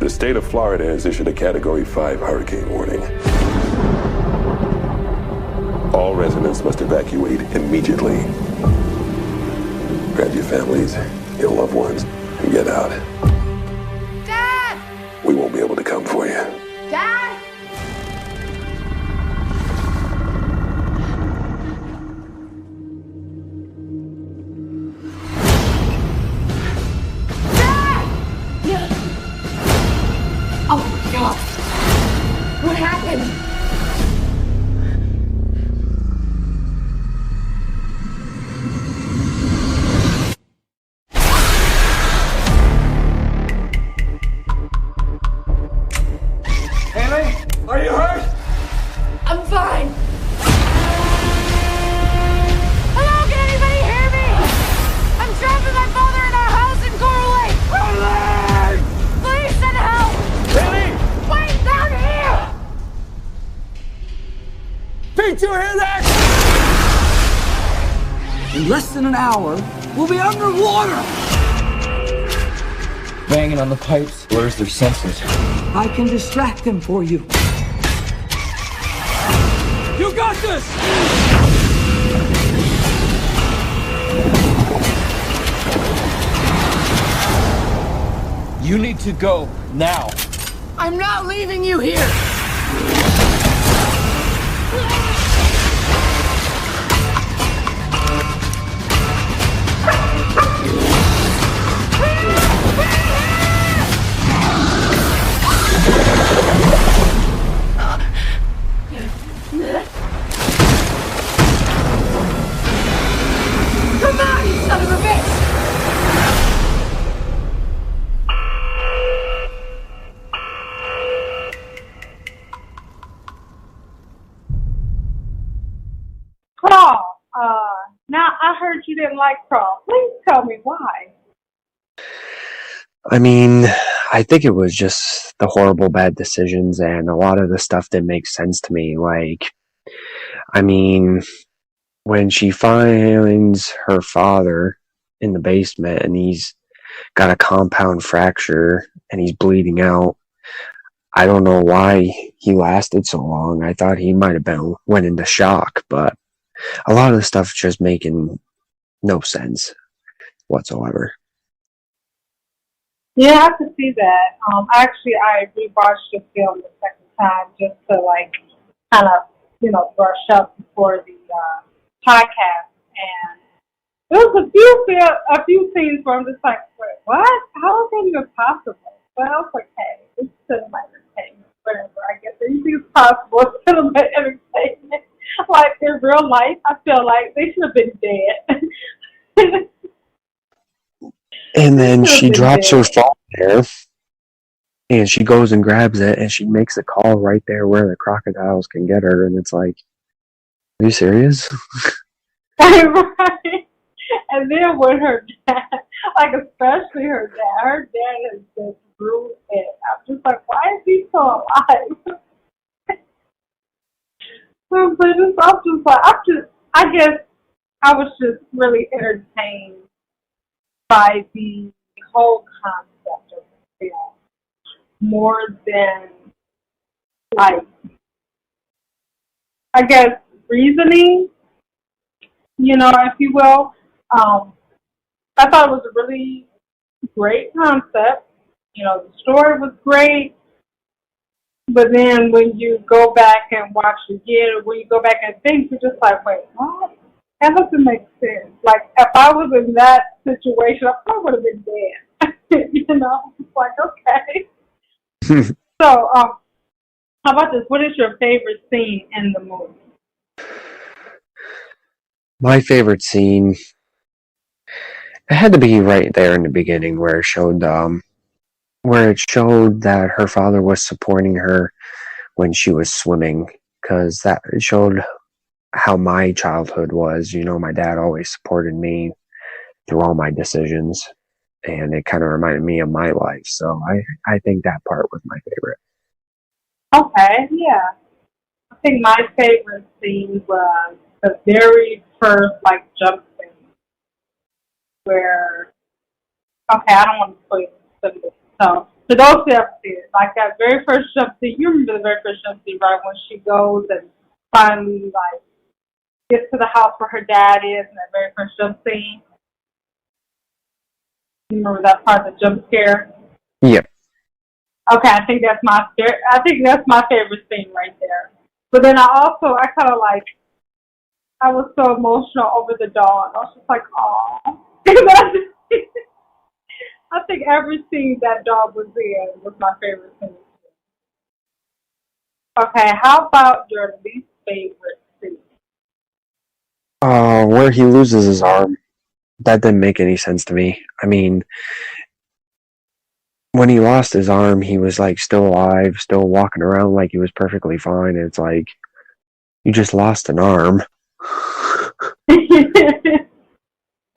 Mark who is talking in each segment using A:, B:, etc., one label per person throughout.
A: The state of Florida has issued a Category 5 hurricane warning. All residents must evacuate immediately. Grab your families, your loved ones, and get out.
B: Dad!
A: We won't be able to come for you.
B: Dad! Oh my God! What happened?
C: Haley, are you hurt?
B: I'm fine. Hello, can anybody hear me? I'm trapped with my father in our house in Coral Lake. Please send help.
C: Haley!
B: Wait, down here!
C: Pete, you hear that? In less than an hour, we'll be underwater! Banging on the pipes blurs their senses. I can distract them for you. You got this! You need to go now.
B: I'm not leaving you here. Come on, you son of a bitch!
D: Crawl. Now I heard you didn't like Crawl. Please tell me why.
E: I mean, I think it was just the horrible bad decisions, and a lot of the stuff didn't make sense to me. Like, I mean, when she finds her father in the basement and he's got a compound fracture and he's bleeding out, I don't know why he lasted so long. I thought he might have went into shock, but a lot of the stuff just making no sense whatsoever.
D: Yeah, I could see that. Actually, I rewatched the film the second time just to kind of brush up before the podcast, and there was a few scenes where I'm just like, wait, what? How is that even possible? But I was like, hey, it's cinema entertainment, whatever. I guess anything is possible. It's cinema entertainment. Like in real life, I feel like they should have been dead.
E: And then she drops her phone there, and she goes and grabs it, and she makes a call right there where the crocodiles can get her, and it's like, are you serious?
D: Right. And then when her dad, especially her dad has just ruined it. I'm just like, why is he so alive? I guess I was just really entertained by the whole concept of the film, more than, I guess, reasoning, if you will. I thought it was a really great concept. The story was great, but then when you go back and watch it again, or when you go back and think, you're just like, wait, what? That doesn't make sense. If I was in that situation, I probably would have been dead. It's like, okay. So, how about this? What is your favorite scene in the movie?
E: My favorite scene, it had to be right there in the beginning where it showed that her father was supporting her when she was swimming, because that showed how my childhood was. My dad always supported me through all my decisions, and it kind of reminded me of my life. So I think that part was my favorite.
D: Okay, yeah. I think my favorite scene was the very first jump scene where, okay, I don't want to spoil it, so For those who have seen it, like that very first jump scene, you remember the very first jump scene, right? When she goes and finally, like, gets to the house where her dad is in that very first jump scene. You remember that part of the jump scare?
E: Yep.
D: Okay, I think that's my favorite scene right there. But then I kind of like, I was so emotional over the dog. I was just like, oh. I think every scene that dog was in was my favorite scene. Okay, how about your least favorite scene?
E: Where he loses his arm. That didn't make any sense to me. I mean, when he lost his arm, he was like still alive, still walking around like he was perfectly fine. It's like, you just lost an arm.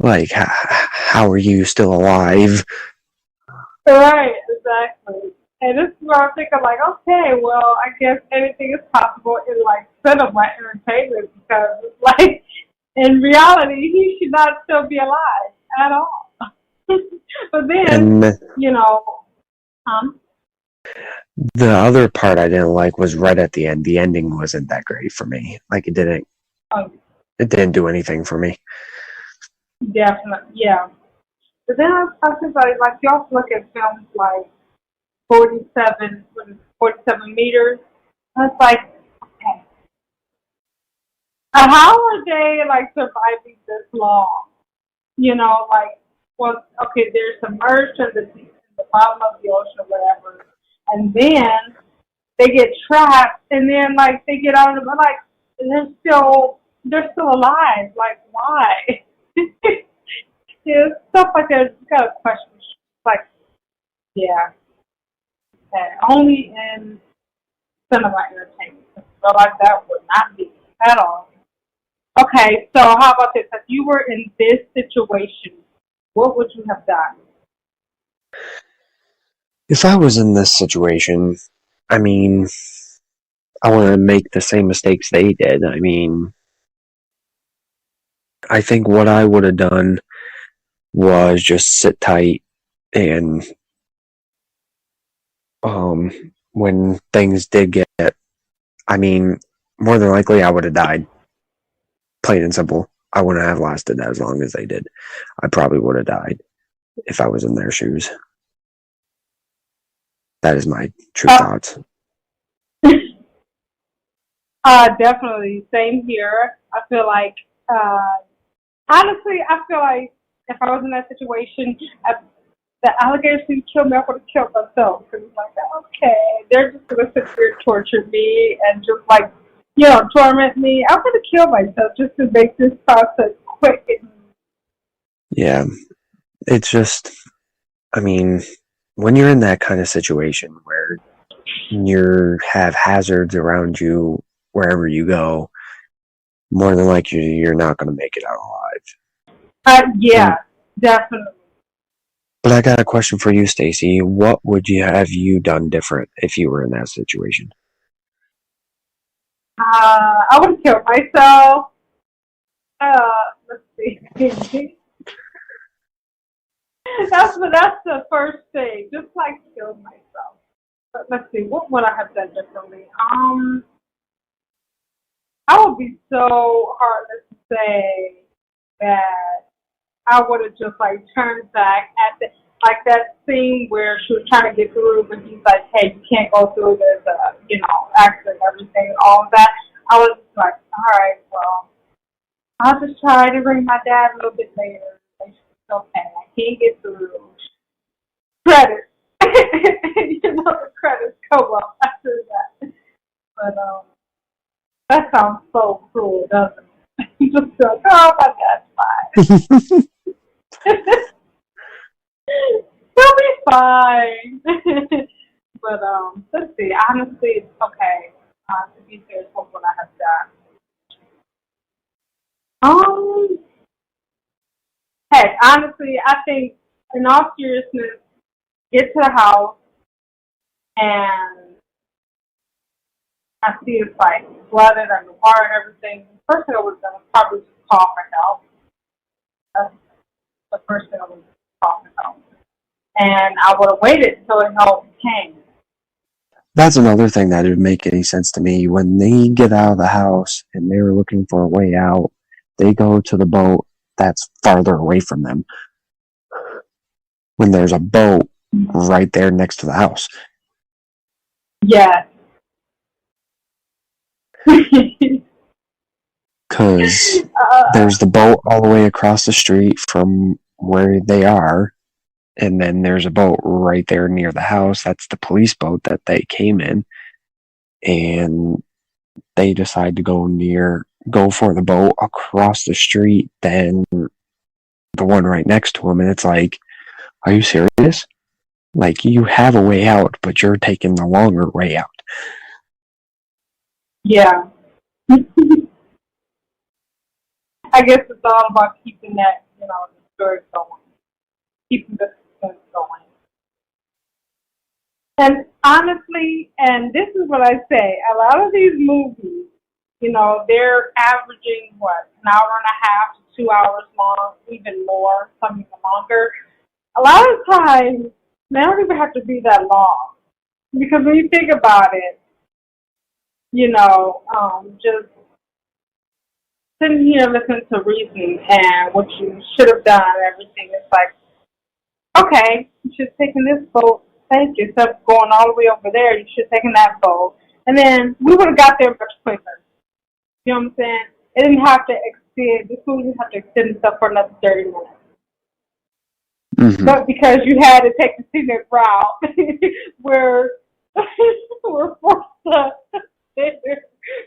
E: Like, how are you still alive?
D: Right, exactly. And this is where I'm thinking, like, okay, well, I guess anything is possible in, like, cinema entertainment because, like, in reality, he should not still be alive at all. But then,
E: And the other part I didn't like was right at the end. The ending wasn't that great for me. Like, it didn't do anything for me.
D: Definitely, yeah. But then I was thinking about it, like, you also look at films like 47 meters. And it's like, okay, how are they, like, surviving this long? You know, like, well, okay, they're submerged in the bottom of the ocean or whatever, and then they get trapped, and then, like, they get out of the, like, they're still alive. Like, why? Yeah, stuff like that. You gotta question. Like, yeah, okay. Only in cinema entertainment. So like that would not be at all. Okay, so how about this? If you were in this situation, what would you have done?
E: If I was in this situation, I mean, I want to make the same mistakes they did. I mean, I think what I would have done was just sit tight and when things did get, I mean, more than likely I would have died. Plain and simple. I wouldn't have lasted as long as they did. I probably would have died if I was in their shoes. That is my true thoughts.
D: Definitely. Same here. I feel like, honestly, I feel like if I was in that situation, the alligators who killed me, I would have killed myself. Because it's like, okay, they're just going to sit here and torture me and just like, torment me. I'm going to kill myself just to make this process quick.
E: Yeah. It's just, I mean, when you're in that kind of situation where you have hazards around you wherever you go, more than likely you're not going to make it out alive.
D: Yeah, definitely.
E: But I got a question for you, Stacy. What would you have you done different if you were in that situation?
D: I would have killed myself. Let's see. That's the first thing. Just like kill myself. But let's see. What would I have done differently? I would be so heartless to say that I would have just like turned back at that scene where she was trying to get through, but he's like, "Hey, you can't go through this, accident, everything, all of that." I was just like, "All right, well, I'll just try to ring my dad a little bit later. It's okay, I can't get through." Credits, the credits come up after that. But that sounds so cruel, doesn't it? You just like, "Oh, my dad's fine." He'll be fine. But let's see. Honestly, it's okay. To be fair, what would I have done? Heck, honestly, I think, in all seriousness, get to the house and I see it's like flooded and the water and everything. The first thing I would have done was probably just call for help. That's the first thing I would call for help. and I would have waited until it help came.
E: That's another thing that didn't make any sense to me. When they get out of the house and they're looking for a way out, they go to the boat that's farther away from them. When there's a boat right there next to the house.
D: Yeah.
E: Because there's the boat all the way across the street from where they are, and then there's a boat right there near the house. That's the police boat that they came in, and they decide to go for the boat across the street than the one right next to them. And it's like, are you serious? Like, you have a way out, but you're taking the longer way out.
D: Yeah. I guess it's all about keeping that, the story going. Keeping the suspense going. And honestly, and this is what I say, a lot of these movies, they're averaging, an hour and a half to 2 hours long, even more, some even longer. A lot of times, they don't even have to be that long. Because when you think about it, just sitting here listening to reason and what you should have done and everything, it's like, okay, you should have taken this boat. Thank you. Instead of going all the way over there, you should have taken that boat. And then we would have got there much quicker. You know what I'm saying? It didn't have to extend, this movie didn't have to extend itself for another 30 minutes. Mm-hmm. But because you had to take the scenic route, where we're forced to sit there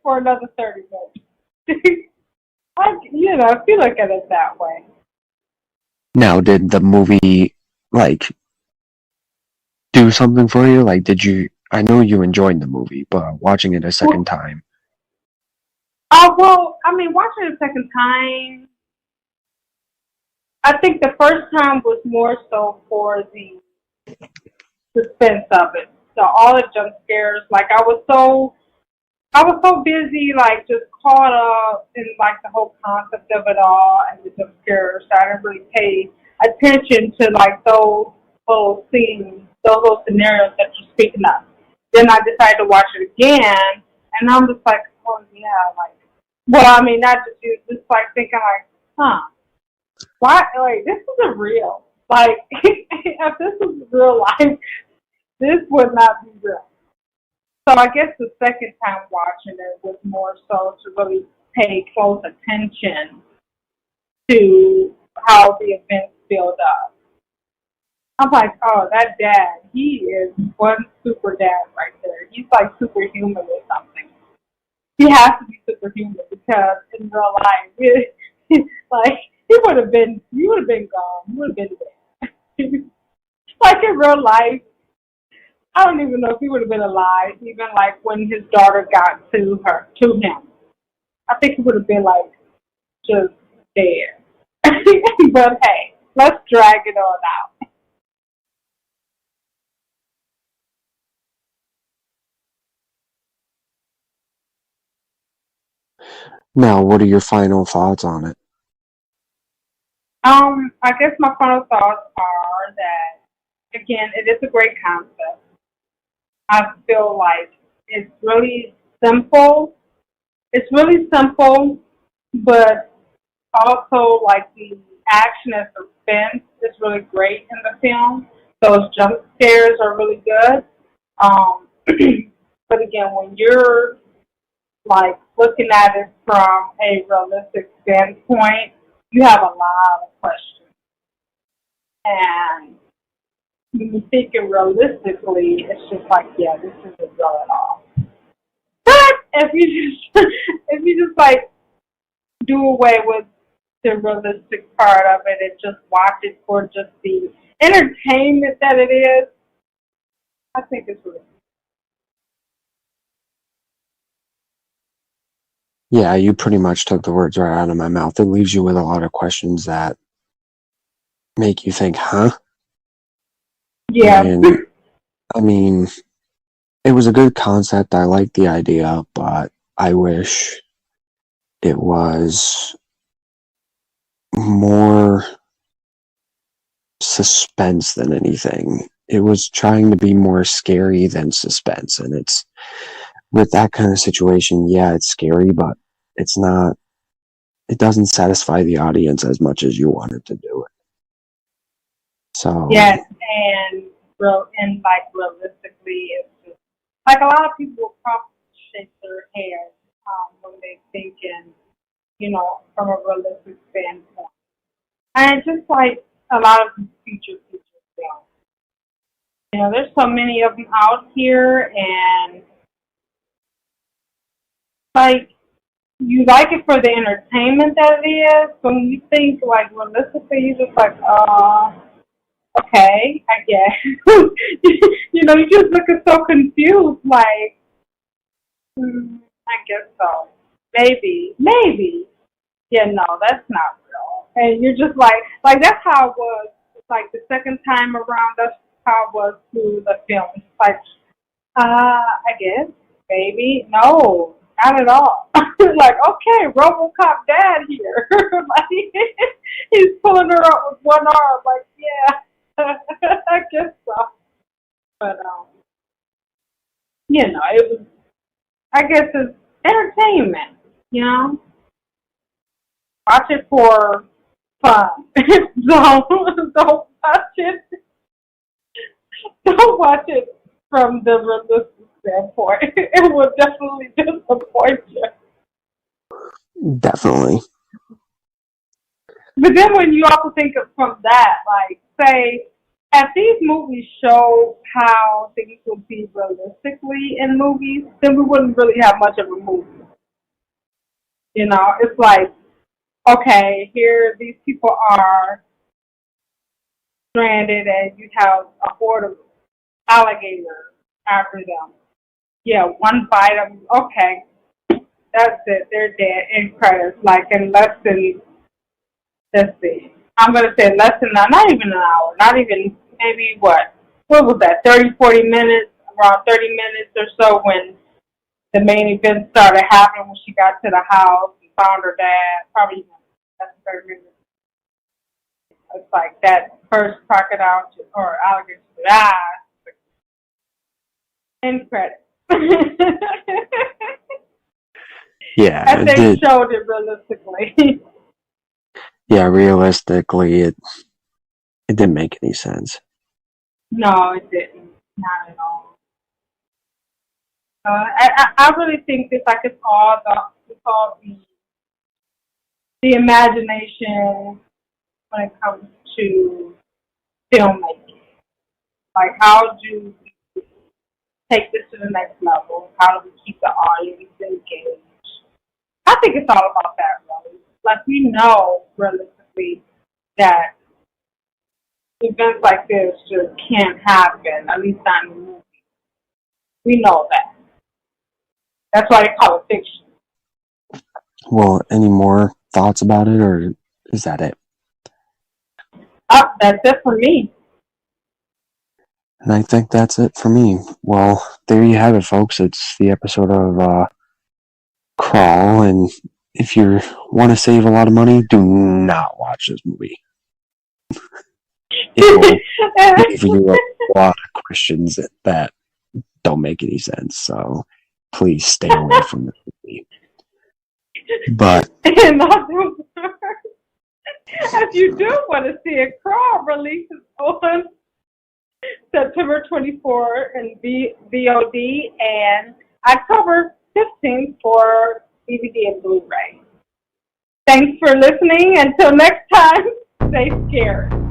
D: for another 30 minutes. If you look at it that way.
E: Now, did the movie, do something for you? I know you enjoyed the movie, but watching it a second time.
D: Watching it a second time, I think the first time was more so for the suspense of it. So all the jump scares, I was so busy, just caught up in, the whole concept of it all and the jump scares. So I didn't really pay attention to, those little scenes, those little scenarios that you're speaking of. Then I decided to watch it again, and I'm just like, oh, yeah, not just you, just, thinking, why, this isn't real. If this was real life, this would not be real. So I guess the second time watching it was more so to really pay close attention to how the events build up. I'm like, oh, that dad, he is one super dad right there. He's superhuman or something. He has to be superhuman because in real life, he would have been gone. He would have been dead. In real life, I don't even know if he would have been alive, even when his daughter got to him. I think he would have been just dead. But hey, let's drag it on out.
E: Now, what are your final thoughts on it?
D: I guess my final thoughts are that, again, it is a great concept. I feel like it's really simple. It's really simple, but also the action and suspense is really great in the film. Those jump scares are really good. But again, when you're looking at it from a realistic standpoint, you have a lot of questions. And when you're thinking realistically, it's just yeah, this isn't real at all. But if you just do away with the realistic part of it and just watch it for just the entertainment that it is, I think it's really.
E: Yeah, you pretty much took the words right out of my mouth. It leaves you with a lot of questions that make you think, huh?
D: Yeah.
E: And, it was a good concept. I like the idea, but I wish it was more suspense than anything. It was trying to be more scary than suspense, and it's with that kind of situation, yeah, it's scary, but it's not. It doesn't satisfy the audience as much as you want it to do it. So
D: yes, and like realistically, it's just like a lot of people will probably shake their head when they think in, from a realistic standpoint. And just like a lot of these feature films, there's so many of them out here, and like you like it for the entertainment that it is. When you think like realistically, you're just like, okay, I guess. You just looking so confused, like, I guess so. Maybe. Yeah, no, that's not real. And you're just like that's how it was. Like the second time around, that's how it was through the film. It's like, I guess, maybe, no, not at all. Like, okay, RoboCop dad here. Like, he's pulling her up with one arm. Like, yeah, I guess so. But it was. I guess it's entertainment. Watch it for fun. Don't watch it. Don't watch it from the realistic standpoint. It will definitely disappoint you.
E: definitely.
D: But then when you also think of from that, like, say, if these movies show how things would be realistically in movies, then we wouldn't really have much of a movie. It's like, okay, here these people are stranded and you have a horde of alligators after them. Yeah, one bite them, okay, that's it, they're dead, in credits, like in less than, let's see, I'm going to say less than, not even an hour, not even, maybe what was that, 30, 40 minutes, around 30 minutes or so when the main event started happening, when she got to the house and found her dad, probably less than 30 minutes. It's like that first crocodile or alligator, in credits.
E: Yeah,
D: and they showed it realistically.
E: Yeah, realistically, it didn't make any sense.
D: No, it didn't. Not at all. I really think it's like it's all the imagination when it comes to filmmaking. Like, how do we take this to the next level? How do we keep the audience engaged? I think it's all about that, really. Like, we know realistically that events like this just can't happen, at least not in the movie. We know that. That's why they call it fiction.
E: Well, any more thoughts about it, or is that it?
D: That's it for me.
E: And I think that's it for me. Well, there you have it, folks. It's the episode of Crawl, and if you want to save a lot of money, do not watch this movie. It will give you a lot of questions that don't make any sense, so please stay away from the movie. But
D: if you do want to see a Crawl, releases on September 24 in VOD and October 15th for DVD and Blu-ray. Thanks for listening. Until next time, stay scared.